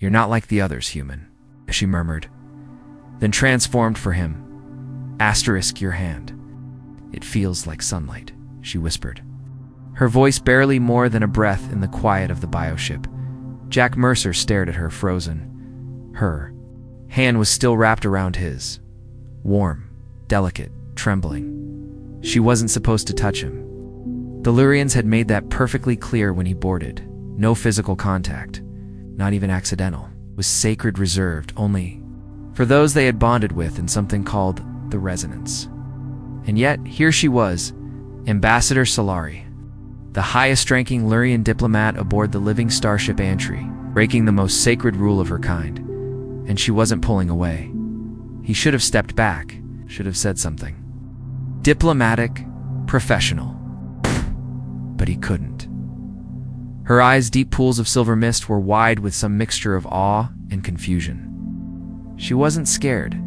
"You're not like the others, human," she murmured, then transformed for him. "Asterisk your hand. It feels like sunlight," she whispered, her voice barely more than a breath in the quiet of the bioship. Jack Mercer stared at her, frozen. Her hand was still wrapped around his. Warm, delicate, trembling. She wasn't supposed to touch him. The Lurians had made that perfectly clear when he boarded. No physical contact, not even accidental, was sacred, reserved only for those they had bonded with in something called the resonance. And yet, here she was, Ambassador Solari, the highest-ranking Lurian diplomat aboard the living starship Antri, breaking the most sacred rule of her kind. And she wasn't pulling away. He should have stepped back, should have said something. Diplomatic, professional. But he couldn't. Her eyes, deep pools of silver mist, were wide with some mixture of awe and confusion. She wasn't scared.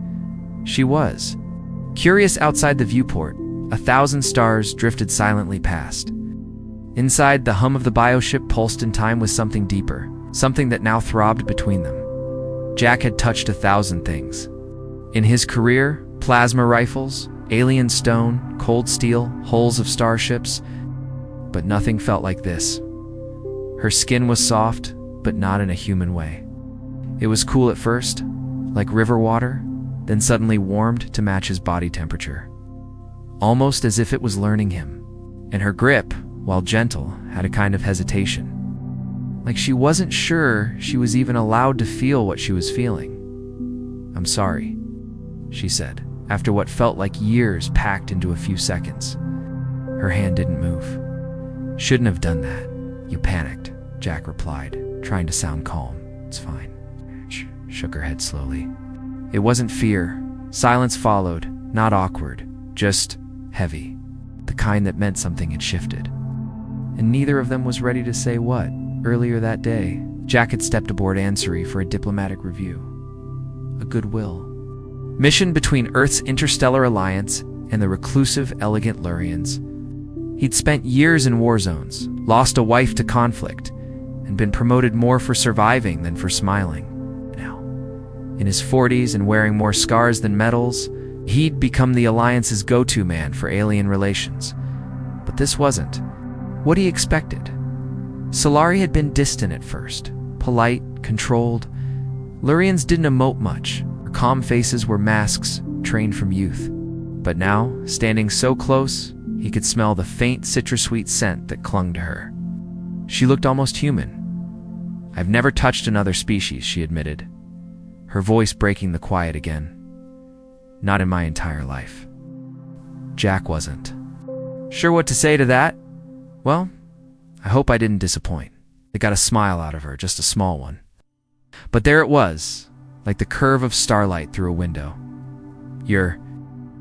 She was curious. Outside the viewport, 1,000 stars drifted silently past. Inside, the hum of the bioship pulsed in time with something deeper, something that now throbbed between them. Jack had touched 1,000 things. In his career, plasma rifles, alien stone, cold steel, hulls of starships, but nothing felt like this. Her skin was soft, but not in a human way. It was cool at first, like river water, then suddenly warmed to match his body temperature. Almost as if it was learning him. And her grip, while gentle, had a kind of hesitation. Like she wasn't sure she was even allowed to feel what she was feeling. "I'm sorry," she said, after what felt like years packed into a few seconds. Her hand didn't move. "Shouldn't have done that. You panicked," Jack replied, trying to sound calm. "It's fine." She shook her head slowly. It wasn't fear. Silence followed, not awkward, just heavy. The kind that meant something had shifted. And neither of them was ready to say what. Earlier that day, Jack had stepped aboard Ansari for a diplomatic review. A goodwill mission between Earth's interstellar alliance and the reclusive, elegant Lurians. He'd spent years in war zones, lost a wife to conflict, and been promoted more for surviving than for smiling. Now, in his 40s and wearing more scars than medals, he'd become the Alliance's go-to man for alien relations. But this wasn't what he expected. Solari had been distant at first, polite, controlled. Lurians didn't emote much. Her calm faces were masks trained from youth. But now, standing so close, he could smell the faint citrus-sweet scent that clung to her. She looked almost human. "I've never touched another species," she admitted, her voice breaking the quiet again. "Not in my entire life." Jack wasn't sure what to say to that. "Well, I hope I didn't disappoint." It got a smile out of her, just a small one. But there it was, like the curve of starlight through a window. "You're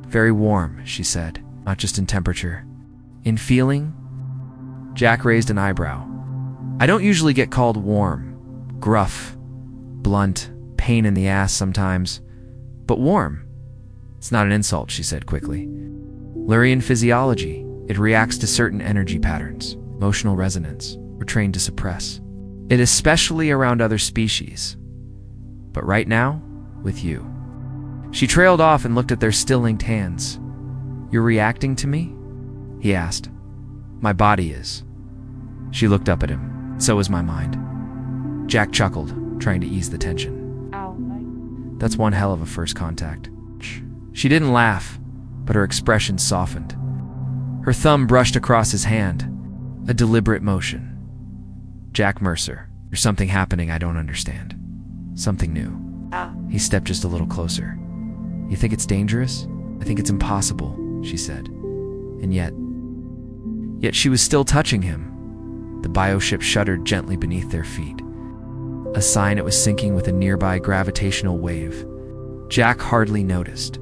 very warm," she said, "not just in temperature. In feeling?" Jack raised an eyebrow. "I don't usually get called warm. Gruff, blunt, pain in the ass sometimes. But warm. It's not an insult," she said quickly. "Lurian physiology, it reacts to certain energy patterns, emotional resonance, we're trained to suppress it, especially around other species. But right now, with you." She trailed off and looked at their still linked hands. "You're reacting to me?" he asked. "My body is." She looked up at him. "So is my mind." Jack chuckled, trying to ease the tension. Ow. "That's one hell of a first contact." She didn't laugh, but her expression softened. Her thumb brushed across his hand, a deliberate motion. "Jack Mercer, there's something happening I don't understand. Something new." He stepped just a little closer. "You think it's dangerous?" "I think it's impossible," she said. And yet she was still touching him. The bioship shuddered gently beneath their feet, a sign it was sinking with a nearby gravitational wave. Jack hardly noticed.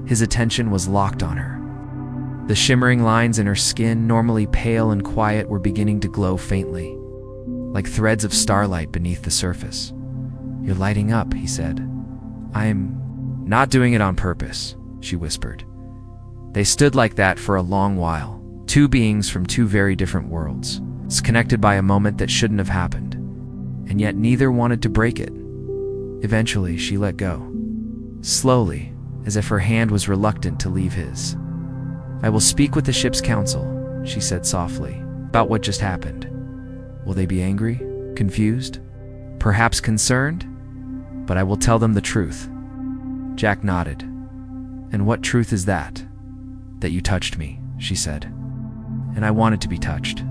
His attention was locked on her. The shimmering lines in her skin, normally pale and quiet, were beginning to glow faintly, like threads of starlight beneath the surface. "You're lighting up," he said. "I'm not doing it on purpose," she whispered. They stood like that for a long while, two beings from two very different worlds, connected by a moment that shouldn't have happened. And yet neither wanted to break it. Eventually, she let go. Slowly, as if her hand was reluctant to leave his. "I will speak with the ship's council," she said softly, "about what just happened. Will they be angry? Confused? Perhaps concerned? But I will tell them the truth." Jack nodded. "And what truth is that?" "That you touched me," she said. "And I wanted to be touched."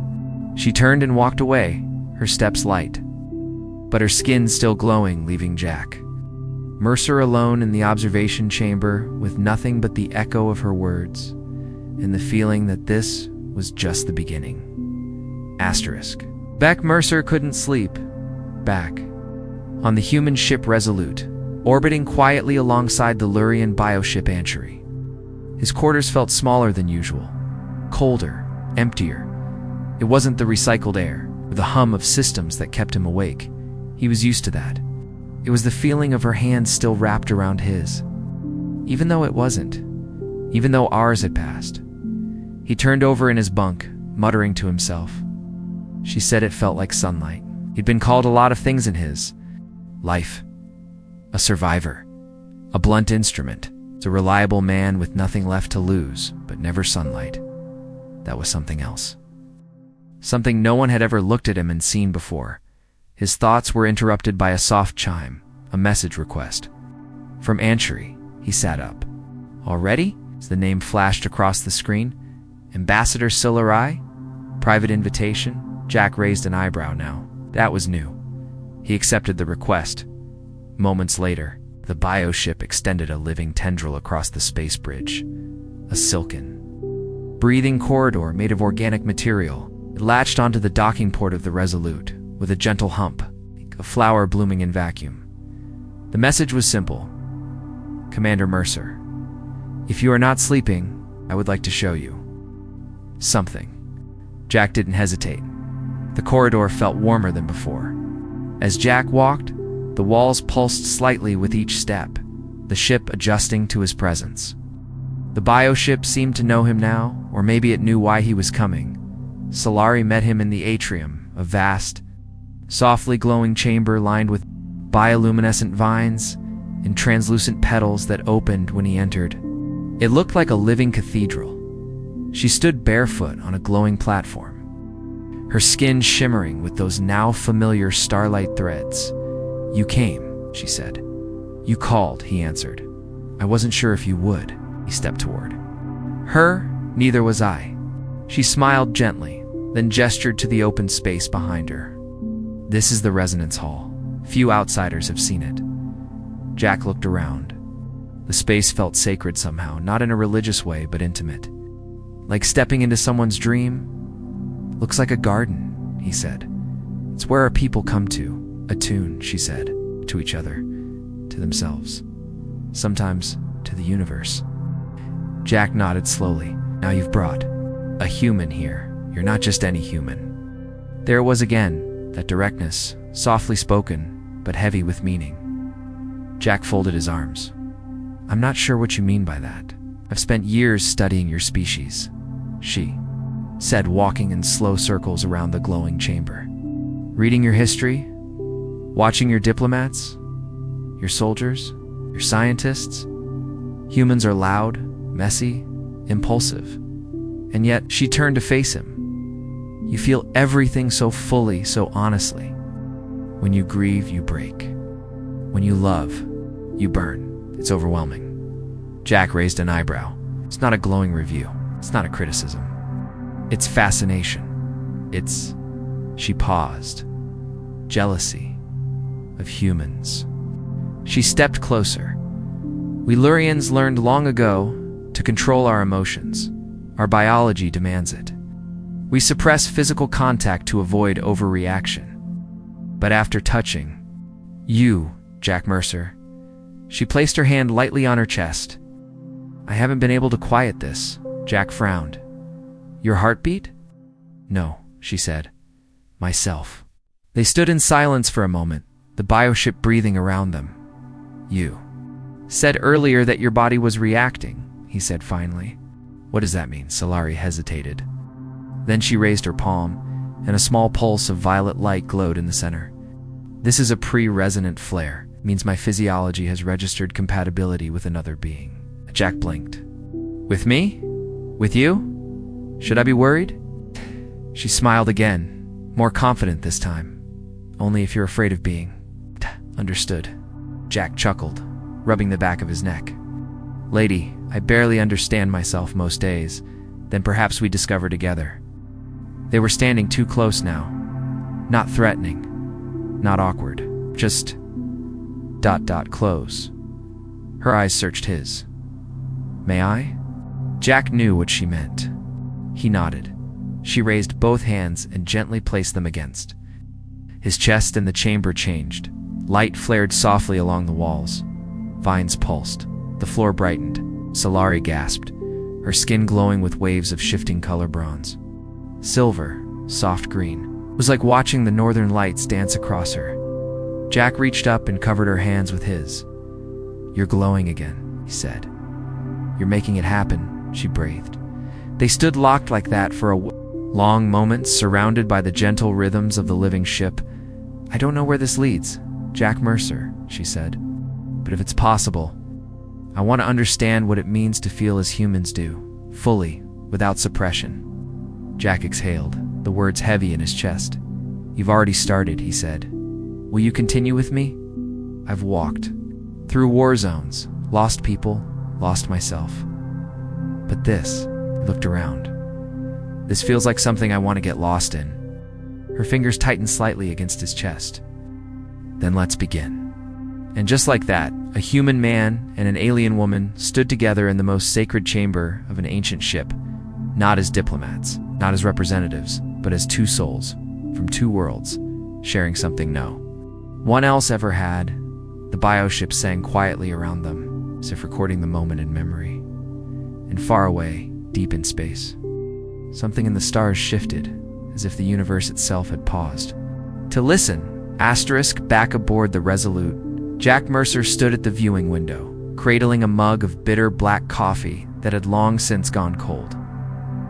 She turned and walked away, her steps light, but her skin still glowing, leaving Jack Mercer alone in the observation chamber with nothing but the echo of her words and the feeling that this was just the beginning. Asterisk. Jack Mercer couldn't sleep. Back on the human ship Resolute, orbiting quietly alongside the Lurian bioship Anchorage. His quarters felt smaller than usual, colder, emptier. It wasn't the recycled air, or the hum of systems that kept him awake. He was used to that. It was the feeling of her hand still wrapped around his. Even though it wasn't. Even though hours had passed. He turned over in his bunk, muttering to himself. She said it felt like sunlight. He'd been called a lot of things in his life. A survivor. A blunt instrument. A reliable man with nothing left to lose, but never sunlight. That was something else. Something no one had ever looked at him and seen before. His thoughts were interrupted by a soft chime, a message request. From Anchorage, he sat up. "Already?" As the name flashed across the screen. "Ambassador Solarai? Private invitation?" Jack raised an eyebrow now. That was new. He accepted the request. Moments later, the bioship extended a living tendril across the space bridge. A silken, breathing corridor made of organic material. It latched onto the docking port of the Resolute with a gentle hump, like a flower blooming in vacuum. The message was simple. "Commander Mercer, if you are not sleeping, I would like to show you something." Jack didn't hesitate. The corridor felt warmer than before. As Jack walked, the walls pulsed slightly with each step, the ship adjusting to his presence. The bioship seemed to know him now, or maybe it knew why he was coming. Solari met him in the atrium, a vast, softly glowing chamber lined with bioluminescent vines and translucent petals that opened when he entered. It looked like a living cathedral. She stood barefoot on a glowing platform, her skin shimmering with those now familiar starlight threads. "You came," she said. "You called," he answered. "I wasn't sure if you would." He stepped toward her. "Neither was I." She smiled gently, then gestured to the open space behind her. "This is the Resonance Hall. Few outsiders have seen it." Jack looked around. The space felt sacred somehow, not in a religious way, but intimate. Like stepping into someone's dream. "Looks like a garden," he said. "It's where our people come to. Attune," she said, "to each other, to themselves, sometimes to the universe." Jack nodded slowly. "Now you've brought a human here. You're not just any human." There it was again, that directness, softly spoken, but heavy with meaning. Jack folded his arms. "I'm not sure what you mean by that. I've spent years studying your species," she said, walking in slow circles around the glowing chamber. "Reading your history, watching your diplomats, your soldiers, your scientists. Humans are loud, messy, impulsive. And yet," she turned to face him, "you feel everything so fully, so honestly. When you grieve, you break. When you love, you burn. It's overwhelming." Jack raised an eyebrow. It's not a glowing review. It's not a criticism. It's fascination. It's... She paused. Jealousy. Of humans. She stepped closer. "We Lurians learned long ago to control our emotions. Our biology demands it. We suppress physical contact to avoid overreaction. But after touching you, Jack Mercer," she placed her hand lightly on her chest. "I haven't been able to quiet this." Jack frowned. "Your heartbeat?" "No," she said. "Myself." They stood in silence for a moment, the bioship breathing around them. "You said earlier that your body was reacting," he said finally. "What does that mean?" Solari hesitated. Then she raised her palm, and a small pulse of violet light glowed in the center. "This is a pre-resonant flare. Means my physiology has registered compatibility with another being. Jack blinked. With me? With you? Should I be worried? She smiled again, more confident this time. Only if you're afraid of being. Understood. Jack chuckled, rubbing the back of his neck. Lady, I barely understand myself most days. Then perhaps we discover together. They were standing too close now. Not threatening. Not awkward. Just... close. Her eyes searched his. May I? Jack knew what she meant. He nodded. She raised both hands and gently placed them against. His chest and the chamber changed. Light flared softly along the walls. Vines pulsed. The floor brightened. Solari gasped, her skin glowing with waves of shifting color bronze. Silver, soft green. It was like watching the northern lights dance across her. Jack reached up and covered her hands with his. You're glowing again, he said. You're making it happen, she breathed. They stood locked like that for a long moment, surrounded by the gentle rhythms of the living ship. I don't know where this leads, Jack Mercer, she said. But if it's possible, I want to understand what it means to feel as humans do, fully, without suppression. Jack exhaled, the words heavy in his chest. You've already started, he said. Will you continue with me? I've walked through war zones, lost people, lost myself. But this, he looked around. This feels like something I want to get lost in. Her fingers tightened slightly against his chest. Then let's begin. And just like that, a human man and an alien woman stood together in the most sacred chamber of an ancient ship, not as diplomats, not as representatives, but as two souls from two worlds, sharing something no one else ever had. The bioship sang quietly around them, as if recording the moment in memory. And far away, deep in space, something in the stars shifted, as if the universe itself had paused. To listen, back aboard the Resolute, Jack Mercer stood at the viewing window, cradling a mug of bitter black coffee that had long since gone cold.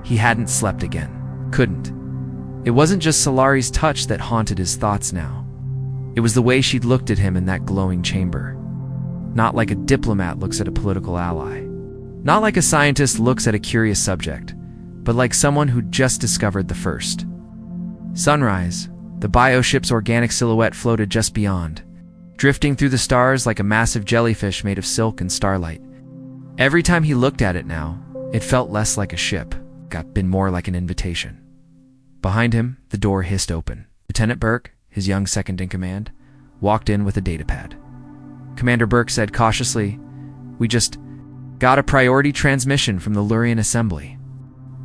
He hadn't slept again. Couldn't. It wasn't just Solari's touch that haunted his thoughts now. It was the way she'd looked at him in that glowing chamber. Not like a diplomat looks at a political ally. Not like a scientist looks at a curious subject, but like someone who'd just discovered the first. Sunrise, the bioship's organic silhouette floated just beyond, drifting through the stars like a massive jellyfish made of silk and starlight. Every time he looked at it now, it felt less like a ship, been more like an invitation. Behind him, the door hissed open. Lieutenant Burke, his young second-in-command, walked in with a datapad. Commander Burke said cautiously, We just got a priority transmission from the Lurian Assembly.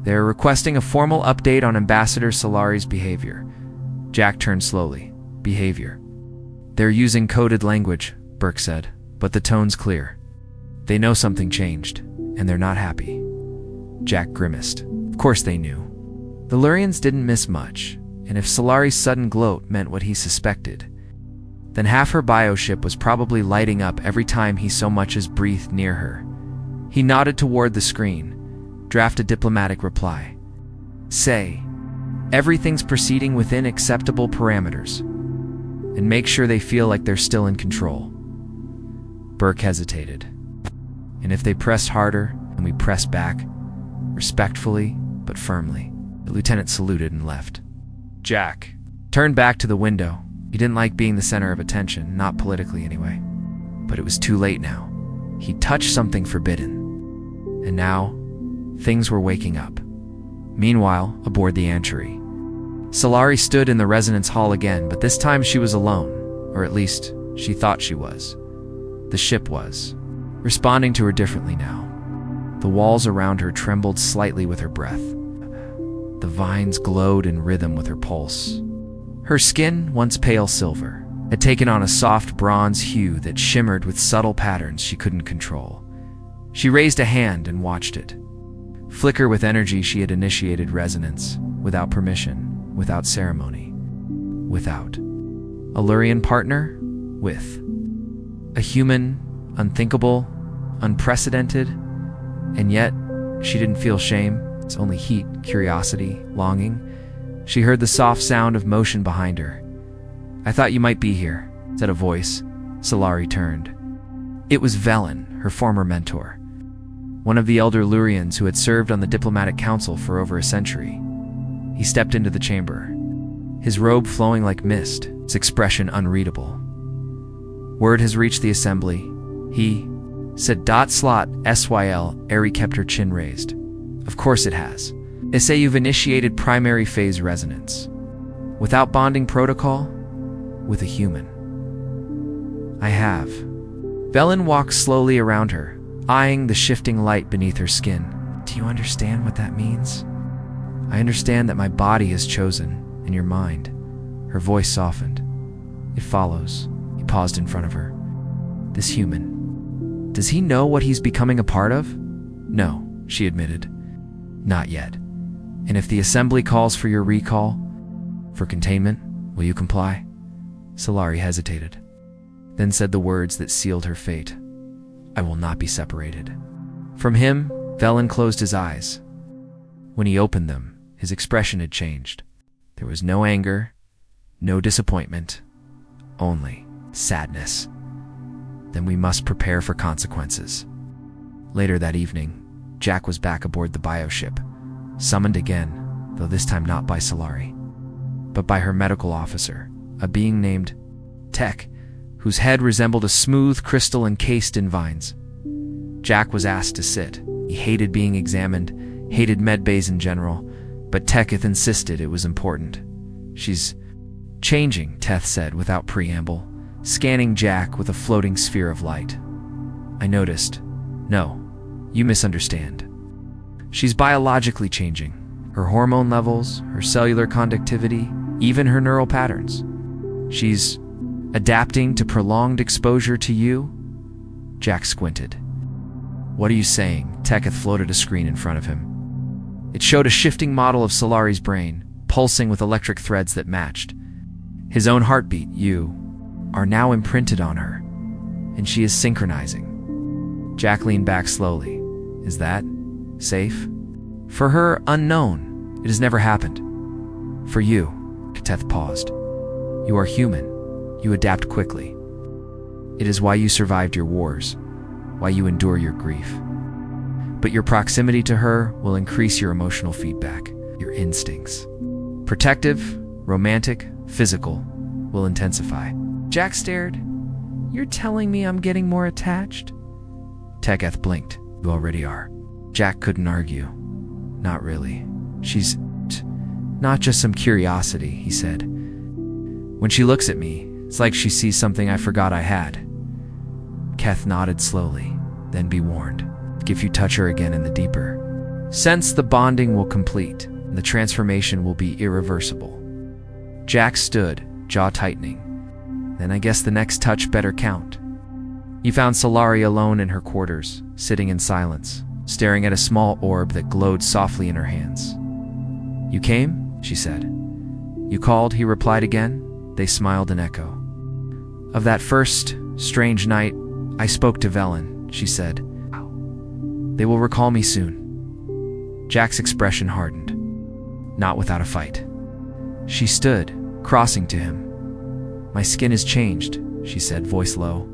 They're requesting a formal update on Ambassador Solari's behavior. Jack turned slowly. Behavior. They're using coded language, Burke said, but the tone's clear. They know something changed, and they're not happy. Jack grimaced. Of course they knew. The Lurians didn't miss much, and if Solari's sudden gloat meant what he suspected, then half her bioship was probably lighting up every time he so much as breathed near her. He nodded toward the screen, draft a diplomatic reply. Say, everything's proceeding within acceptable parameters, and make sure they feel like they're still in control. Burke hesitated. And if they pressed harder, and we pressed back, respectfully but firmly, the lieutenant saluted and left. Jack turned back to the window. He didn't like being the center of attention, not politically anyway. But it was too late now. He'd touched something forbidden. And now, things were waking up. Meanwhile, aboard the Antry, Solari stood in the resonance hall again, but this time she was alone, or at least, she thought she was. The ship was, responding to her differently now. The walls around her trembled slightly with her breath. The vines glowed in rhythm with her pulse. Her skin, once pale silver, had taken on a soft bronze hue that shimmered with subtle patterns she couldn't control. She raised a hand and watched it flicker with energy. She had initiated resonance, without permission, without ceremony, without a Lurian partner, with a human, unthinkable, unprecedented, and yet she didn't feel shame. It's only heat, curiosity, longing. She heard the soft sound of motion behind her. I thought you might be here, said a voice, Solari turned. It was Velen, her former mentor, one of the elder Lurians who had served on the diplomatic council for over a century. He stepped into the chamber, his robe flowing like mist, his expression unreadable. Word has reached the assembly, he said. Slot SYL. Eri kept her chin raised. Of course it has. They say you've initiated primary phase resonance. Without bonding protocol? With a human. I have. Velen walked slowly around her, eyeing the shifting light beneath her skin. Do you understand what that means? I understand that my body is chosen, and your mind. Her voice softened. It follows. He paused in front of her. This human. Does he know what he's becoming a part of? No, she admitted. Not yet. And if the assembly calls for your recall, for containment, will you comply? Solari hesitated, then said the words that sealed her fate. I will not be separated. From him, Velen closed his eyes. When he opened them, his expression had changed. There was no anger, no disappointment, only sadness. Then we must prepare for consequences. Later that evening, Jack was back aboard the bioship, summoned again, though this time not by Solari, but by her medical officer, a being named Tech, whose head resembled a smooth crystal encased in vines. Jack was asked to sit. He hated being examined, hated medbays in general, but Teketh insisted it was important. She's changing, Teth said without preamble, scanning Jack with a floating sphere of light. I noticed. No, you misunderstand. She's biologically changing. Her hormone levels, her cellular conductivity, even her neural patterns. She's adapting to prolonged exposure to you? Jack squinted. What are you saying? Teketh floated a screen in front of him. It showed a shifting model of Solari's brain, pulsing with electric threads that matched. His own heartbeat, you, are now imprinted on her, and she is synchronizing. Jack leaned back slowly. Is that safe? For her, unknown. It has never happened. For you, Teth paused. You are human. You adapt quickly. It is why you survived your wars, why you endure your grief. But your proximity to her will increase your emotional feedback, your instincts. Protective, romantic, physical, will intensify. Jack stared. You're telling me I'm getting more attached? Teketh blinked. You already are. Jack couldn't argue. Not really. She's not just some curiosity, he said. When she looks at me, it's like she sees something I forgot I had. Keth nodded slowly. Then be warned. If you touch her again in the deeper sense, the bonding will complete, and the transformation will be irreversible. Jack stood, jaw tightening. Then I guess the next touch better count. He found Solari alone in her quarters, sitting in silence, staring at a small orb that glowed softly in her hands. You came? She said. You called, he replied again. They smiled in echo. Of that first, strange night, I spoke to Velen, she said. They will recall me soon. Jack's expression hardened. Not without a fight. She stood, crossing to him. My skin has changed, she said, voice low.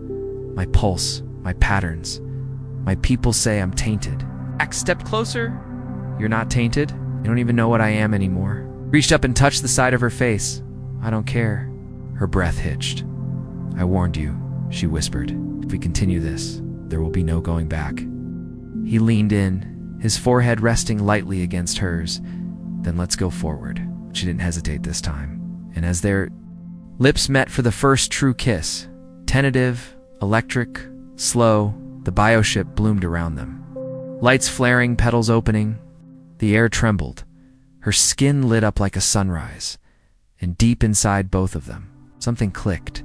My pulse, my patterns. My people say I'm tainted. Jack stepped closer. You're not tainted. You don't even know what I am anymore. Reached up and touched the side of her face. I don't care. Her breath hitched. I warned you, she whispered. If we continue this, there will be no going back. He leaned in, his forehead resting lightly against hers. Then let's go forward. She didn't hesitate this time. And as their lips met for the first true kiss, tentative, electric, slow, the bioship bloomed around them. Lights flaring, petals opening. The air trembled. Her skin lit up like a sunrise. And deep inside both of them, something clicked,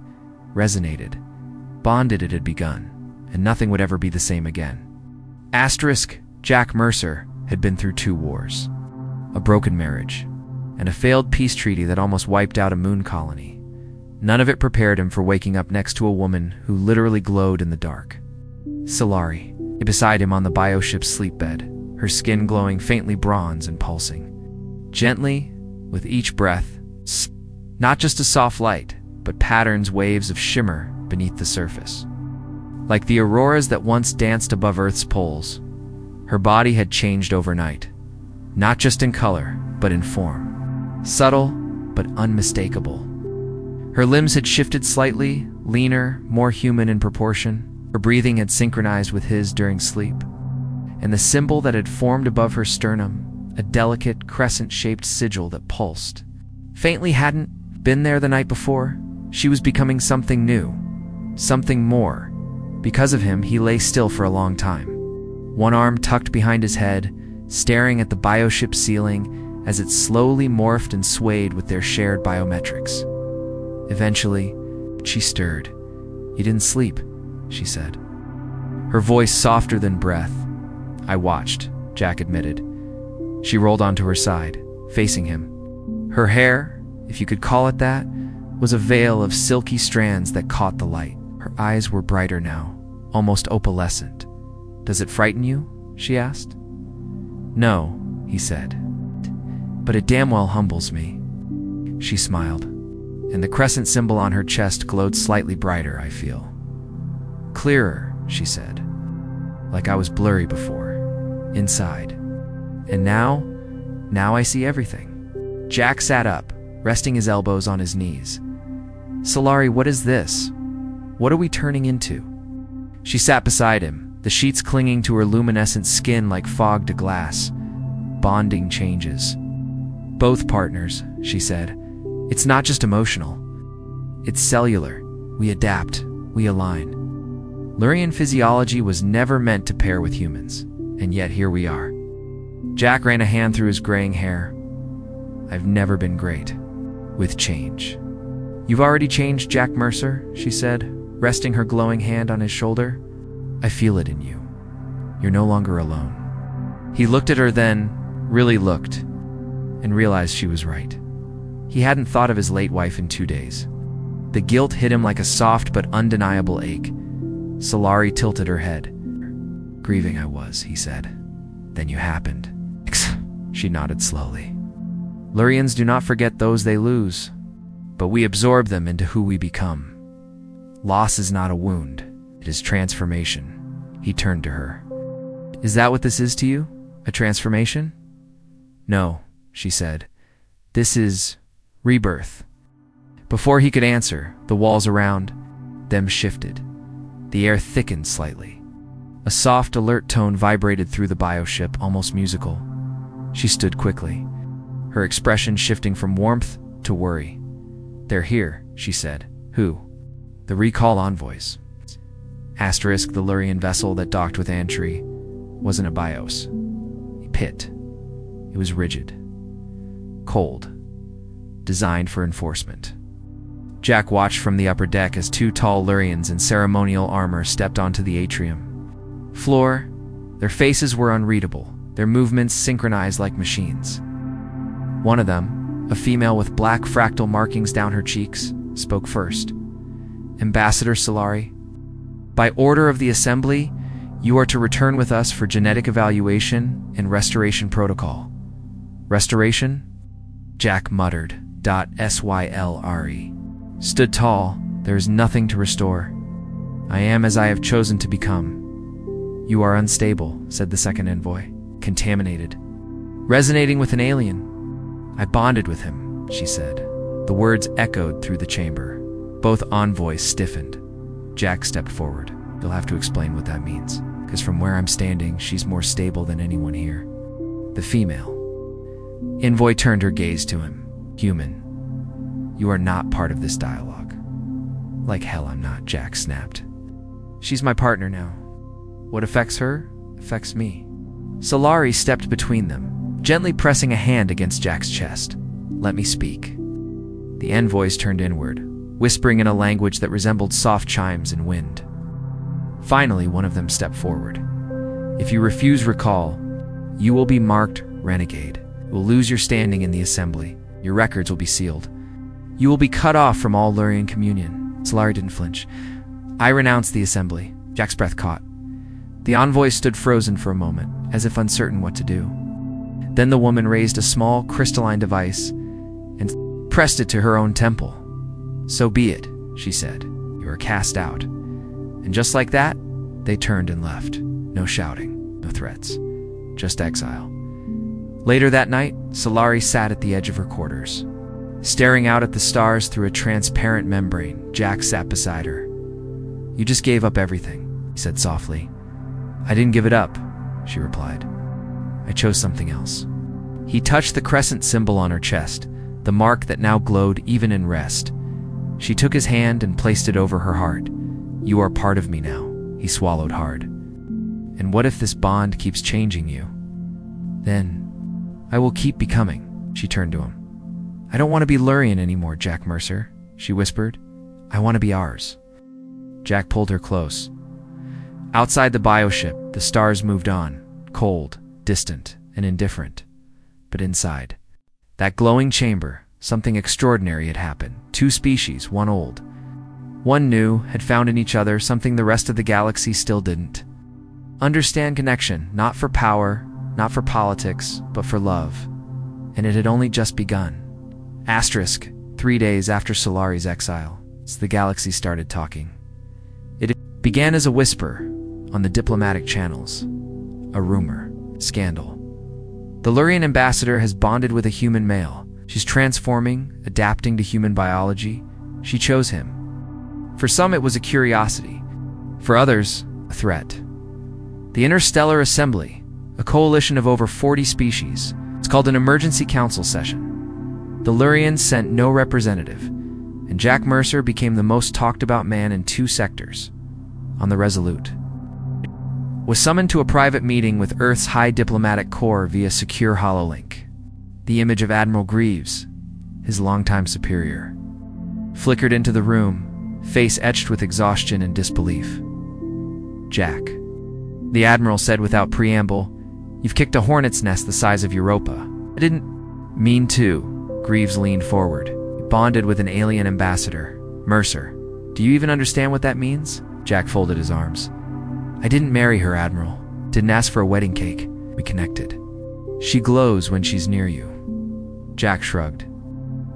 resonated. Bonded it had begun, and nothing would ever be the same again. Jack Mercer had been through 2 wars. A broken marriage, and a failed peace treaty that almost wiped out a moon colony. None of it prepared him for waking up next to a woman who literally glowed in the dark. Solari, beside him on the bioship's sleep bed, her skin glowing faintly bronze and pulsing. Gently, with each breath, not just a soft light, but patterns, waves of shimmer beneath the surface. Like the auroras that once danced above Earth's poles, her body had changed overnight, not just in color, but in form. Subtle, but unmistakable. Her limbs had shifted slightly, leaner, more human in proportion. Her breathing had synchronized with his during sleep. And the symbol that had formed above her sternum, a delicate, crescent-shaped sigil that pulsed, faintly hadn't been there the night before. She was becoming something new, something more. Because of him, he lay still for a long time, one arm tucked behind his head, staring at the bioship ceiling as it slowly morphed and swayed with their shared biometrics. Eventually, she stirred. "You didn't sleep," she said. Her voice softer than breath. "I watched," Jack admitted. She rolled onto her side, facing him. Her hair, if you could call it that, was a veil of silky strands that caught the light. Her eyes were brighter now, almost opalescent. "Does it frighten you?" she asked. "No," he said. "But it damn well humbles me." She smiled, and the crescent symbol on her chest glowed slightly brighter, I feel. "Clearer," she said. "Like I was blurry before, inside. And now I see everything." Jack sat up, resting his elbows on his knees. "Solari, what is this? What are we turning into?" She sat beside him, the sheets clinging to her luminescent skin like fog to glass. "Bonding changes. Both partners," she said. "It's not just emotional. It's cellular. We adapt. We align." Lurian physiology was never meant to pair with humans, and yet here we are. Jack ran a hand through his graying hair. "I've never been great with change." "You've already changed, Jack Mercer," she said, resting her glowing hand on his shoulder. "I feel it in you. You're no longer alone." He looked at her then, really looked, and realized she was right. He hadn't thought of his late wife in 2 days. The guilt hit him like a soft but undeniable ache. Solari tilted her head. "Grieving I was," he said. "Then you happened." She nodded slowly. "Lurians do not forget those they lose, but we absorb them into who we become. Loss is not a wound, it is transformation." He turned to her. "Is that what this is to you? A transformation?" "No," she said. "This is rebirth." Before he could answer, the walls around them shifted. The air thickened slightly. A soft, alert tone vibrated through the bioship, almost musical. She stood quickly, her expression shifting from warmth to worry. "They're here," she said. "Who?" "The recall envoys." Asterisk, the Lurian vessel that docked with Antri wasn't a bios. A pit. It was rigid. Cold. Designed for enforcement. Jack watched from the upper deck as 2 tall Lurians in ceremonial armor stepped onto the atrium floor. Their faces were unreadable, their movements synchronized like machines. One of them, a female with black fractal markings down her cheeks, spoke first. "Ambassador Solari, by order of the Assembly, you are to return with us for genetic evaluation and restoration protocol." "Restoration?" Jack muttered. "Sylre. Stood tall, there is nothing to restore. I am as I have chosen to become." "You are unstable," said the second envoy. "Contaminated. Resonating with an alien." "I bonded with him," she said. The words echoed through the chamber. Both envoys stiffened. Jack stepped forward. "You'll have to explain what that means, because from where I'm standing, she's more stable than anyone here." The female envoy turned her gaze to him. "Human, you are not part of this dialogue." "Like hell I'm not," Jack snapped. "She's my partner now. What affects her, affects me." Solari stepped between them, gently pressing a hand against Jack's chest. "Let me speak." The envoys turned inward, whispering in a language that resembled soft chimes in wind. Finally, one of them stepped forward. "If you refuse recall, you will be marked renegade. You will lose your standing in the Assembly. Your records will be sealed. You will be cut off from all Lurian communion." Solari didn't flinch. "I renounce the Assembly." Jack's breath caught. The envoy stood frozen for a moment, as if uncertain what to do. Then the woman raised a small, crystalline device and pressed it to her own temple. "So be it," she said. "You You are cast out." And just like that, they turned and left. No shouting, no threats, just exile. Later that night, Solari sat at the edge of her quarters. Staring out at the stars through a transparent membrane, Jack sat beside her. "You just gave up everything," he said softly. "I didn't give it up," she replied. "I chose something else." He touched the crescent symbol on her chest, the mark that now glowed even in rest. She took his hand and placed it over her heart. "You are part of me now," he swallowed hard. "And what if this bond keeps changing you?" "Then I will keep becoming," she turned to him. "I don't want to be Lurian anymore, Jack Mercer," she whispered. "I want to be ours." Jack pulled her close. Outside the bioship, the stars moved on, cold, distant, and indifferent. But inside, that glowing chamber, something extraordinary had happened. Two species, one old, one new, had found in each other something the rest of the galaxy still didn't. Understand connection, not for power, not for politics, but for love. And it had only just begun. Asterisk, 3 days after Solari's exile, the galaxy started talking. It began as a whisper on the diplomatic channels, a rumor, scandal. The Lurian ambassador has bonded with a human male. She's transforming, adapting to human biology. She chose him. For some, it was a curiosity. For others, a threat. The Interstellar Assembly, a coalition of over 40 species. It's called an emergency council session. The Lurians sent no representative, and Jack Mercer became the most talked about man in 2 sectors. On the Resolute, was summoned to a private meeting with Earth's high diplomatic corps via secure hololink. The image of Admiral Greaves, his longtime superior, flickered into the room, face etched with exhaustion and disbelief. "Jack," the Admiral said without preamble, "you've kicked a hornet's nest the size of Europa." "I didn't mean to." Greaves leaned forward. He bonded with an alien ambassador. "Mercer, do you even understand what that means?" Jack folded his arms. "I didn't marry her, Admiral. Didn't ask for a wedding cake. We connected. She glows when she's near you." Jack shrugged.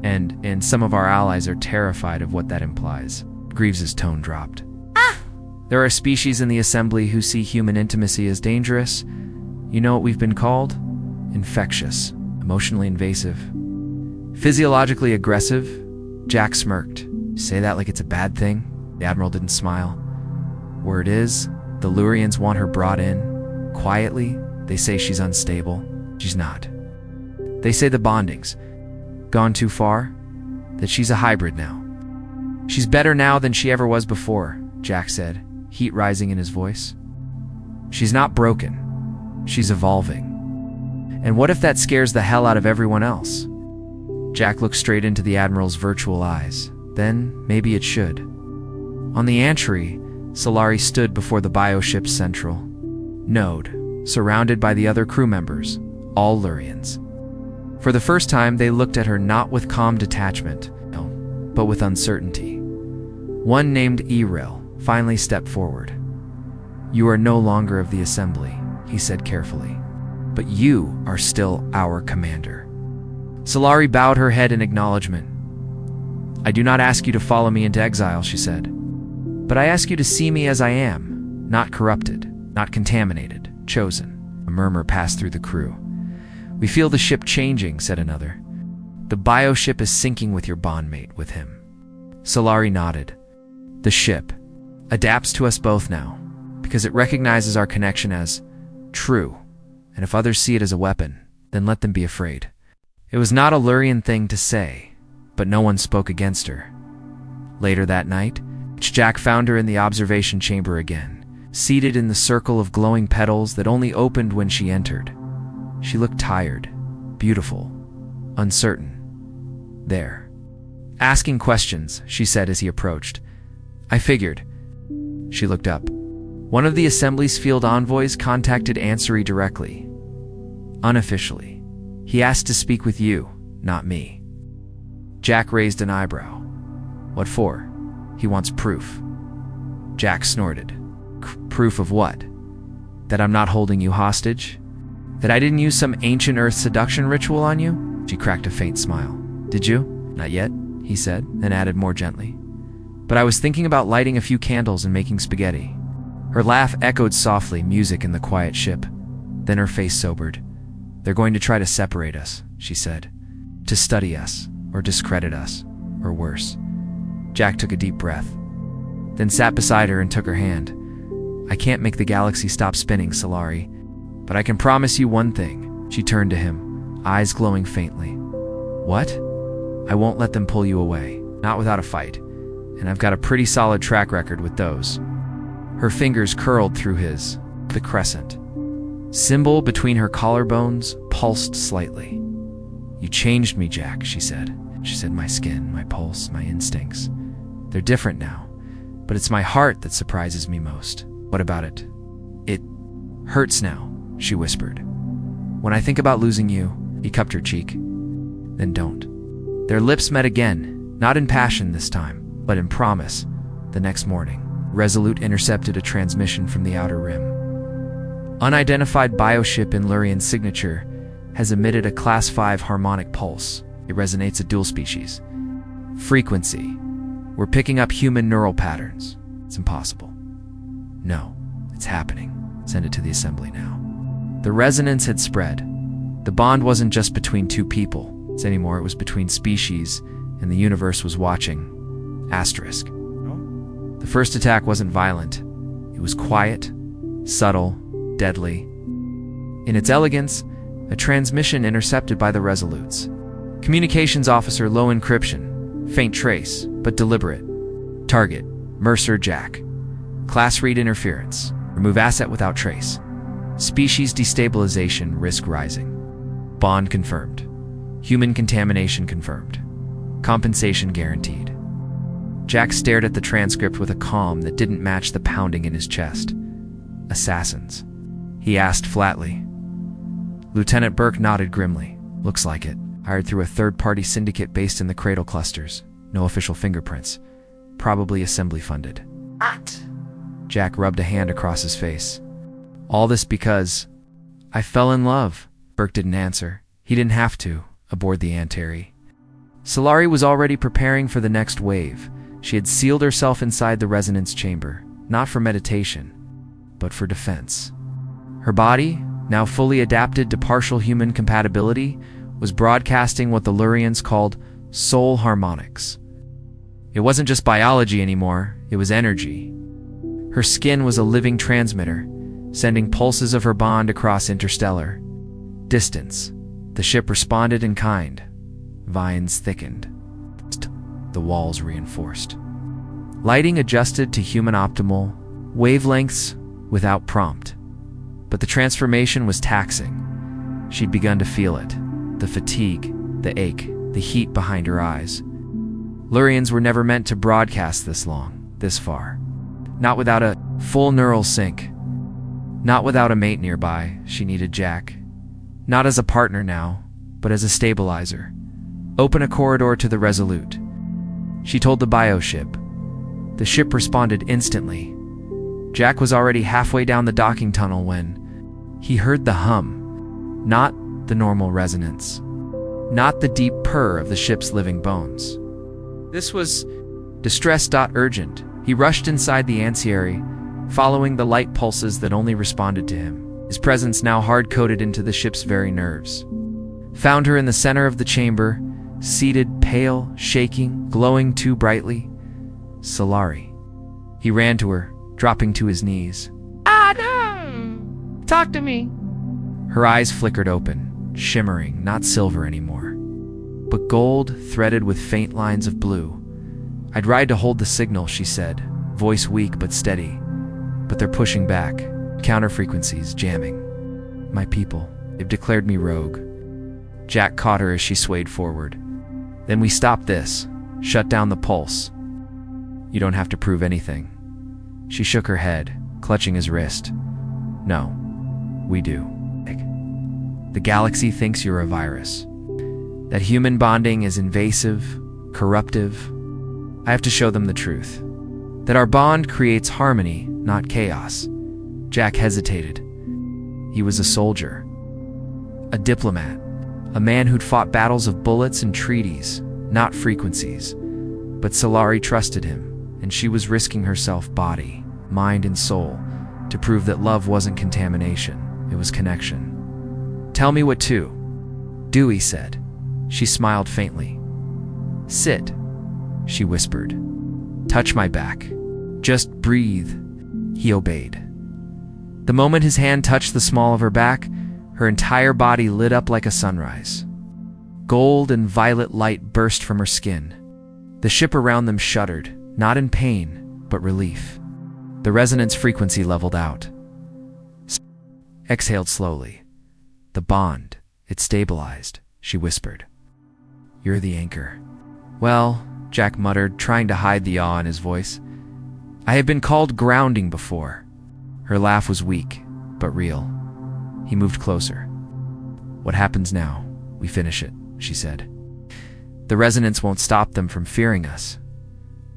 And some of our allies are terrified of what that implies." Greaves's tone dropped. "There are species in the Assembly who see human intimacy as dangerous. You know what we've been called? Infectious, emotionally invasive, physiologically aggressive." Jack smirked. "Say that like it's a bad thing?" The Admiral didn't smile. "Word is, the Lurians want her brought in. Quietly, they say she's unstable. She's not. They say the bonding's gone too far, that she's a hybrid now." "She's better now than she ever was before," Jack said, heat rising in his voice. "She's not broken. She's evolving. And what if that scares the hell out of everyone else?" Jack looked straight into the Admiral's virtual eyes. "Then maybe it should." On the Antry, Solari stood before the bioship's central node, surrounded by the other crew members, all Lurians. For the first time, they looked at her not with calm detachment, no, but with uncertainty. One named Eril finally stepped forward. "You are no longer of the Assembly," he said carefully, "but you are still our commander." Solari bowed her head in acknowledgement. "I do not ask you to follow me into exile," she said, "but I ask you to see me as I am, not corrupted, not contaminated, chosen." A murmur passed through the crew. "We feel the ship changing," said another. "The bioship is syncing with your bondmate, with him." Solari nodded. "The ship adapts to us both now, because it recognizes our connection as true, and if others see it as a weapon, then let them be afraid." It was not a Lurian thing to say, but no one spoke against her. Later that night, Jack found her in the observation chamber again, seated in the circle of glowing petals that only opened when she entered. She looked tired, beautiful, uncertain. "There. Asking questions," she said as he approached. "I figured." She looked up. One of the Assembly's field envoys contacted Ansari directly. Unofficially. He asked to speak with you, not me. Jack raised an eyebrow. "What for?" "He wants proof." Jack snorted. "Proof of what? That I'm not holding you hostage? That I didn't use some ancient Earth seduction ritual on you?" She cracked a faint smile. "Did you?" "Not yet," he said, then added more gently. But I was thinking about lighting a few candles and making spaghetti. Her laugh echoed softly, music in the quiet ship. Then her face sobered. They're going to try to separate us, she said. To study us, or discredit us, or worse. Jack took a deep breath, then sat beside her and took her hand. I can't make the galaxy stop spinning, Solari, but I can promise you one thing. She turned to him, eyes glowing faintly. What? I won't let them pull you away, not without a fight, and I've got a pretty solid track record with those. Her fingers curled through his, the crescent. Symbol between her collarbones pulsed slightly. You changed me, Jack, she said. She said my skin, my pulse, my instincts. They're different now, but it's my heart that surprises me most. What about it? It hurts now, she whispered. When I think about losing you, he cupped her cheek. Then don't. Their lips met again, not in passion this time, but in promise. The next morning, Resolute intercepted a transmission from the Outer Rim. Unidentified bioship in Lurian's signature has emitted a Class 5 harmonic pulse. It resonates at dual species. Frequency. We're picking up human neural patterns. It's impossible. No, it's happening. Send it to the assembly now. The resonance had spread. The bond wasn't just between two people anymore, it was between species, and the universe was watching. Asterisk. The first attack wasn't violent. It was quiet, subtle, deadly. In its elegance, a transmission intercepted by the Resolutes. Communications officer, low encryption, faint trace, but deliberate. Target, Mercer Jack. Class read interference. Remove asset without trace. Species destabilization risk rising. Bond confirmed. Human contamination confirmed. Compensation guaranteed. Jack stared at the transcript with a calm that didn't match the pounding in his chest. Assassins. He asked flatly. Lieutenant Burke nodded grimly. Looks like it. Hired through a third-party syndicate based in the Cradle clusters. No official fingerprints. Probably assembly-funded. What? Jack rubbed a hand across his face. All this because I fell in love. Burke didn't answer. He didn't have to, aboard the Anteri. Solari was already preparing for the next wave. She had sealed herself inside the resonance chamber, not for meditation, but for defense. Her body, now fully adapted to partial human compatibility, was broadcasting what the Lurians called soul harmonics. It wasn't just biology anymore, it was energy. Her skin was a living transmitter, sending pulses of her bond across interstellar distance. The ship responded in kind. Vines thickened. The walls reinforced. Lighting adjusted to human optimal wavelengths without prompt. But the transformation was taxing. She'd begun to feel it. The fatigue, the ache, the heat behind her eyes. Lurians were never meant to broadcast this long, this far. Not without a full neural sync. Not without a mate nearby. She needed Jack. Not as a partner now, but as a stabilizer. Open a corridor to the Resolute. She told the bioship. The ship responded instantly. Jack was already halfway down the docking tunnel when he heard the hum. Not the normal resonance. Not the deep purr of the ship's living bones. This was distress.urgent. He rushed inside the anciary, following the light pulses that only responded to him. His presence now hard-coded into the ship's very nerves. Found her in the center of the chamber, seated, pale, shaking, glowing too brightly. Solari. He ran to her, dropping to his knees. Adam! Talk to me! Her eyes flickered open, shimmering, not silver anymore, but gold threaded with faint lines of blue. I'd ride to hold the signal, she said, voice weak but steady. But they're pushing back, counter frequencies jamming. My people, they've declared me rogue. Jack caught her as she swayed forward. Then we stop this, shut down the pulse. You don't have to prove anything. She shook her head, clutching his wrist. No, we do. The galaxy thinks you're a virus. That human bonding is invasive, corruptive. I have to show them the truth. That our bond creates harmony, not chaos. Jack hesitated. He was a soldier. A diplomat. A man who'd fought battles of bullets and treaties, not frequencies. But Solari trusted him, and she was risking herself, body, mind, and soul, to prove that love wasn't contamination, it was connection. "Tell me what to do," he said. She smiled faintly. "Sit," she whispered. "Touch my back. Just breathe." He obeyed. The moment his hand touched the small of her back, her entire body lit up like a sunrise. Gold and violet light burst from her skin. The ship around them shuddered, not in pain, but relief. The resonance frequency leveled out. Exhaled slowly. "The bond, it stabilized," she whispered. "You're the anchor." "Well," Jack muttered, trying to hide the awe in his voice, "I have been called grounding before." Her laugh was weak, but real. He moved closer. "What happens now? We finish it," she said. "The resonance won't stop them from fearing us,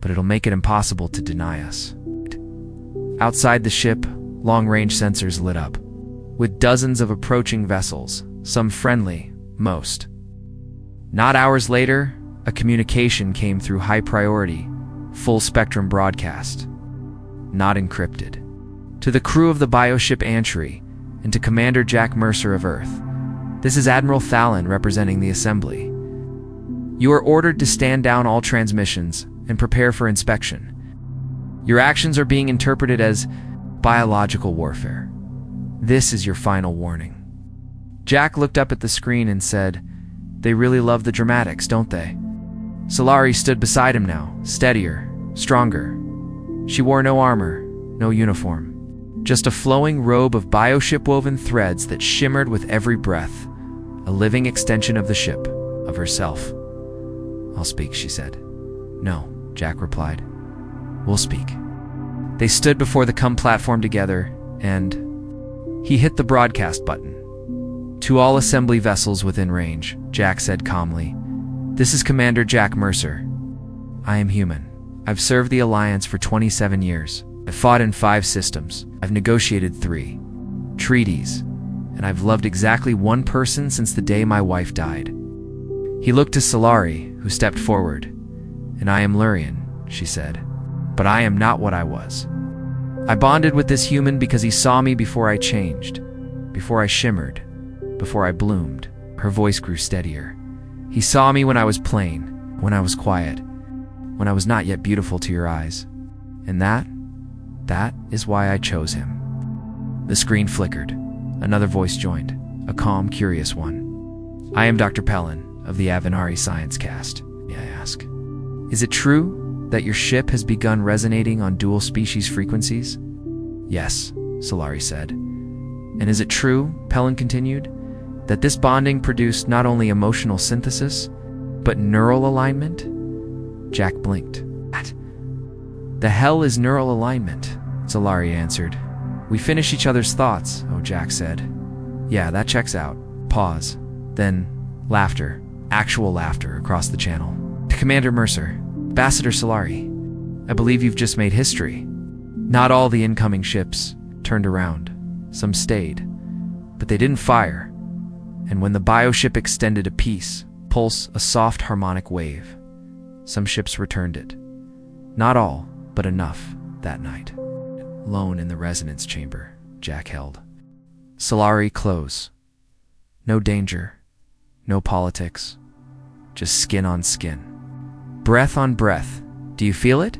but it'll make it impossible to deny us." Outside the ship, long-range sensors lit up, with dozens of approaching vessels, some friendly, most. Not hours later, a communication came through high-priority, full-spectrum broadcast. Not encrypted. "To the crew of the bioship Antry, and to Commander Jack Mercer of Earth, this is Admiral Thallon representing the Assembly. You are ordered to stand down all transmissions and prepare for inspection. Your actions are being interpreted as biological warfare. This is your final warning." Jack looked up at the screen and said, "They really love the dramatics, don't they?" Solari stood beside him now, steadier, stronger. She wore no armor, no uniform. Just a flowing robe of bioship-woven threads that shimmered with every breath, a living extension of the ship, of herself. "I'll speak," she said. "No," Jack replied. "We'll speak." They stood before the platform together, and he hit the broadcast button. "To all assembly vessels within range," Jack said calmly, "this is Commander Jack Mercer. I am human. I've served the Alliance for 27 years. I've fought in 5 systems. I've negotiated 3 treaties, and I've loved exactly one person since the day my wife died." He looked to Solari, who stepped forward. "And I am Lurian," she said. "But I am not what I was. I bonded with this human because he saw me before I changed, before I shimmered, before I bloomed." Her voice grew steadier. "He saw me when I was plain, when I was quiet, when I was not yet beautiful to your eyes. And that is why I chose him." The screen flickered. Another voice joined, a calm, curious one. "I am Dr. Pellin of the Avenari Science Cast. May I ask, is it true that your ship has begun resonating on dual species frequencies?" "Yes," Solari said. "And is it true," Pellin continued, "that this bonding produced not only emotional synthesis, but neural alignment?" Jack blinked. "What the hell is neural alignment?" Solari answered. "We finish each other's thoughts," Jack said. "Yeah, that checks out." Pause. Then, laughter. Actual laughter across the channel. "To Commander Mercer, Ambassador Solari, I believe you've just made history." Not all the incoming ships turned around. Some stayed, but they didn't fire. And when the bioship extended a peace, pulse, a soft harmonic wave, some ships returned it. Not all, but enough that night. Alone in the resonance chamber, Jack held. Solari close. No danger, no politics, just skin on skin. Breath on breath. "Do you feel it?"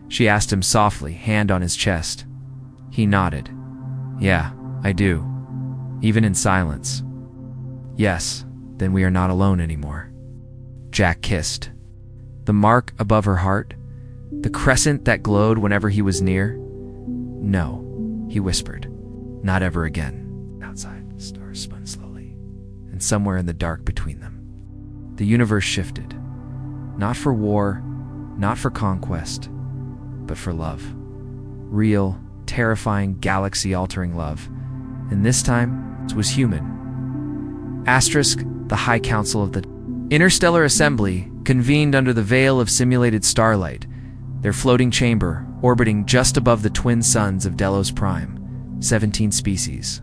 she asked him softly, hand on his chest. He nodded. "Yeah, I do. Even in silence." "Yes, then we are not alone anymore." Jack kissed. The mark above her heart, the crescent that glowed whenever he was near. "No," he whispered. "Not ever again." Outside, the stars spun slowly, and somewhere in the dark between them, the universe shifted. Not for war, not for conquest, but for love. Real, terrifying, galaxy-altering love. And this time, it was human. Asterisk, the High Council of the Interstellar Assembly convened under the veil of simulated starlight, their floating chamber orbiting just above the twin suns of Delos Prime, 17 species.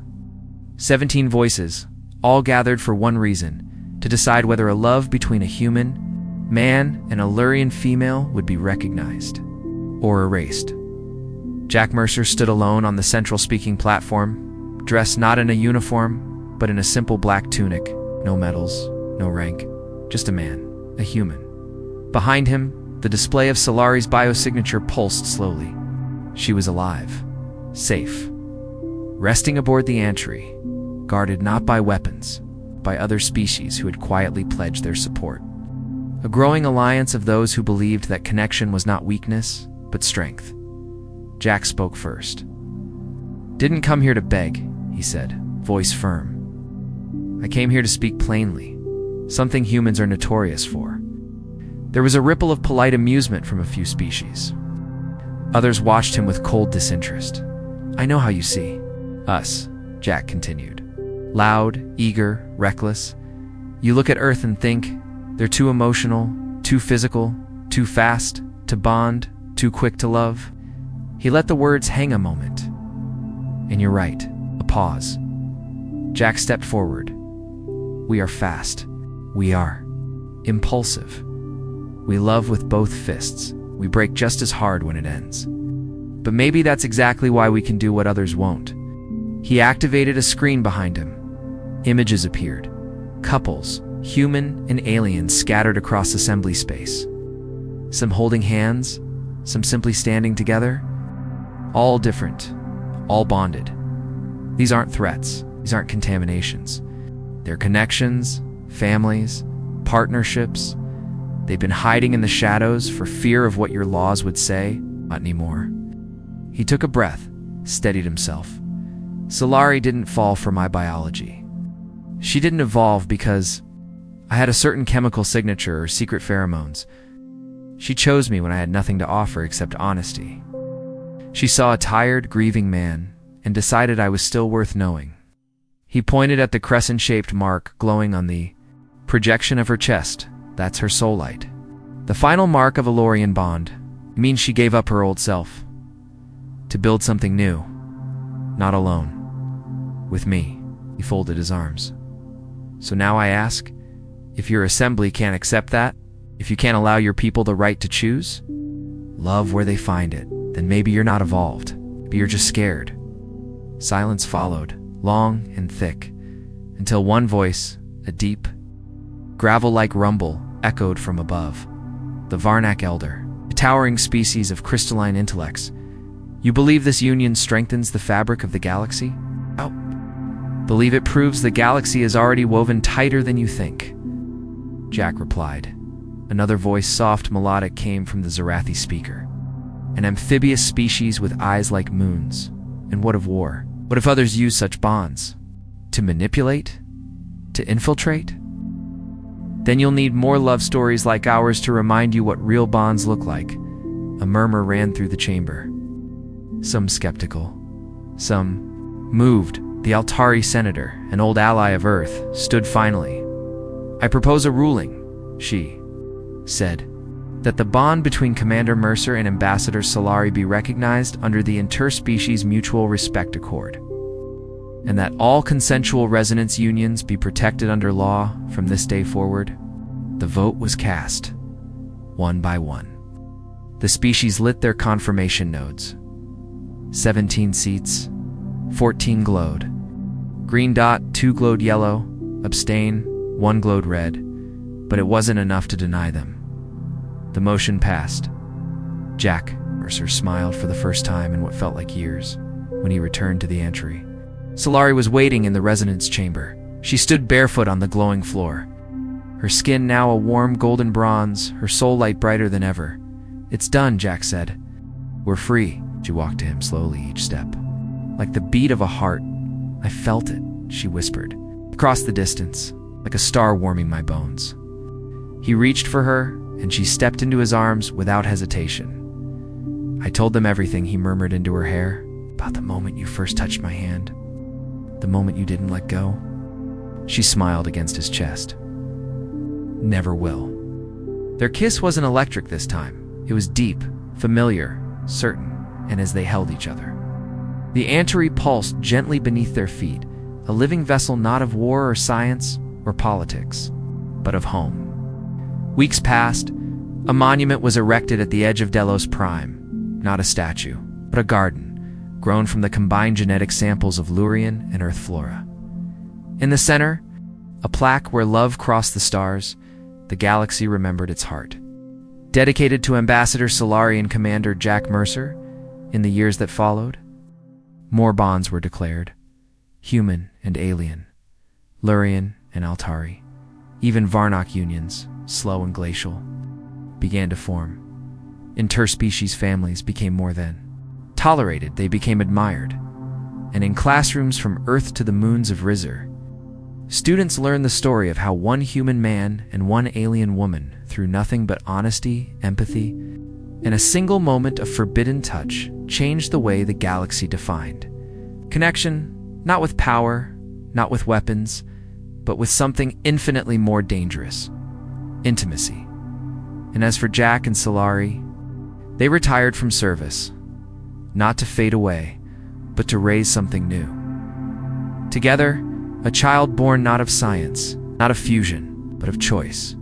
17 voices, all gathered for one reason, to decide whether a love between a human, man, and a Lurian female would be recognized. or erased. Jack Mercer stood alone on the central speaking platform, dressed not in a uniform, but in a simple black tunic. No medals, no rank, just a man, a human. Behind him, the display of Solari's biosignature pulsed slowly. She was alive, safe, resting aboard the Antry, guarded not by weapons, by other species who had quietly pledged their support. A growing alliance of those who believed that connection was not weakness, but strength. Jack spoke first. "Didn't come here to beg," he said, voice firm. "I came here to speak plainly, something humans are notorious for." There was a ripple of polite amusement from a few species. Others watched him with cold disinterest. "I know how you see us," Jack continued. "Loud, eager, reckless. You look at Earth and think, they're too emotional, too physical, too fast to bond, too quick to love." He let the words hang a moment. "And you're right." A pause. Jack stepped forward. "We are fast. We are impulsive. We love with both fists. We break just as hard when it ends. But maybe that's exactly why we can do what others won't." He activated a screen behind him. Images appeared. Couples, human and alien, scattered across assembly space. Some holding hands, some simply standing together. All different, all bonded. These aren't threats, these aren't contaminations. They're connections, families, partnerships. They've been hiding in the shadows for fear of what your laws would say. Not anymore. He took a breath, steadied himself. Solari didn't fall for my biology. She didn't evolve because I had a certain chemical signature or secret pheromones. She chose me when I had nothing to offer except honesty. She saw a tired, grieving man and decided I was still worth knowing. He pointed at the crescent-shaped mark glowing on the projection of her chest. That's her soul light. The final mark of a Lorian bond. It means she gave up her old self to build something new. Not alone. With me. He folded his arms. So now I ask, if your assembly can't accept that, if you can't allow your people the right to choose, love where they find it, then maybe you're not evolved. Maybe you're just scared. Silence followed, long and thick, until one voice, a deep, gravel-like rumble, echoed from above. The Varnak Elder, a towering species of crystalline intellects. "You believe this union strengthens the fabric of the galaxy?" "Oh. Believe it proves the galaxy is already woven tighter than you think," Jack replied. Another voice, soft, melodic, came from the Zarathi speaker. "An amphibious species with eyes like moons. And what of war? What if others use such bonds? To manipulate? To infiltrate? Then you'll need more love stories like ours to remind you what real bonds look like." A murmur ran through the chamber. Some skeptical, some moved. The Altari senator, an old ally of Earth, stood finally. "I propose a ruling," she said, "that the bond between Commander Mercer and Ambassador Solari be recognized under the Interspecies Mutual Respect Accord, and that all consensual resonance unions be protected under law from this day forward." The vote was cast, one by one. The species lit their confirmation nodes. 17 seats, 14 glowed. Green dot, 2 glowed yellow, abstain, 1 glowed red, but it wasn't enough to deny them. The motion passed. Jack Mercer smiled for the first time in what felt like years when he returned to the Antry. Solari was waiting in the resonance chamber. She stood barefoot on the glowing floor. Her skin now a warm golden bronze, her soul light brighter than ever. "It's done," Jack said. "We're free." She walked to him slowly each step. "Like the beat of a heart. I felt it," she whispered. "Across the distance, like a star warming my bones." He reached for her, and she stepped into his arms without hesitation. "I told them everything," he murmured into her hair, "about the moment you first touched my hand. The moment you didn't let go." She smiled against his chest. "Never will." Their kiss wasn't electric this time. It was deep, familiar, certain, and as they held each other, the Antary pulsed gently beneath their feet, a living vessel not of war or science or politics, but of home. Weeks passed. A monument was erected at the edge of Delos Prime, not a statue, but a garden, grown from the combined genetic samples of Lurian and Earth flora. In the center, a plaque where love crossed the stars, the galaxy remembered its heart. Dedicated to Ambassador Solarian Commander Jack Mercer, in the years that followed, more bonds were declared, human and alien, Lurian and Altari. Even Varnock unions, slow and glacial, began to form. Interspecies families became more than tolerated, they became admired. And in classrooms from Earth to the moons of Rizzer, students learned the story of how one human man and one alien woman, through nothing but honesty, empathy, and a single moment of forbidden touch, changed the way the galaxy defined connection, not with power, not with weapons, but with something infinitely more dangerous: intimacy. And as for Jack and Solari, they retired from service, not to fade away, but to raise something new. Together, a child born not of science, not of fusion, but of choice.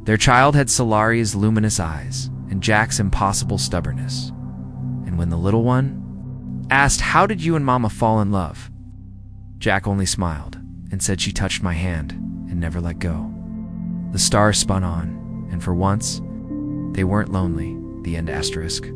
Their child had Solari's luminous eyes and Jack's impossible stubbornness. And when the little one asked, "How did you and Mama fall in love?" Jack only smiled and said she touched my hand and never let go. The stars spun on, and for once, they weren't lonely. The end asterisk.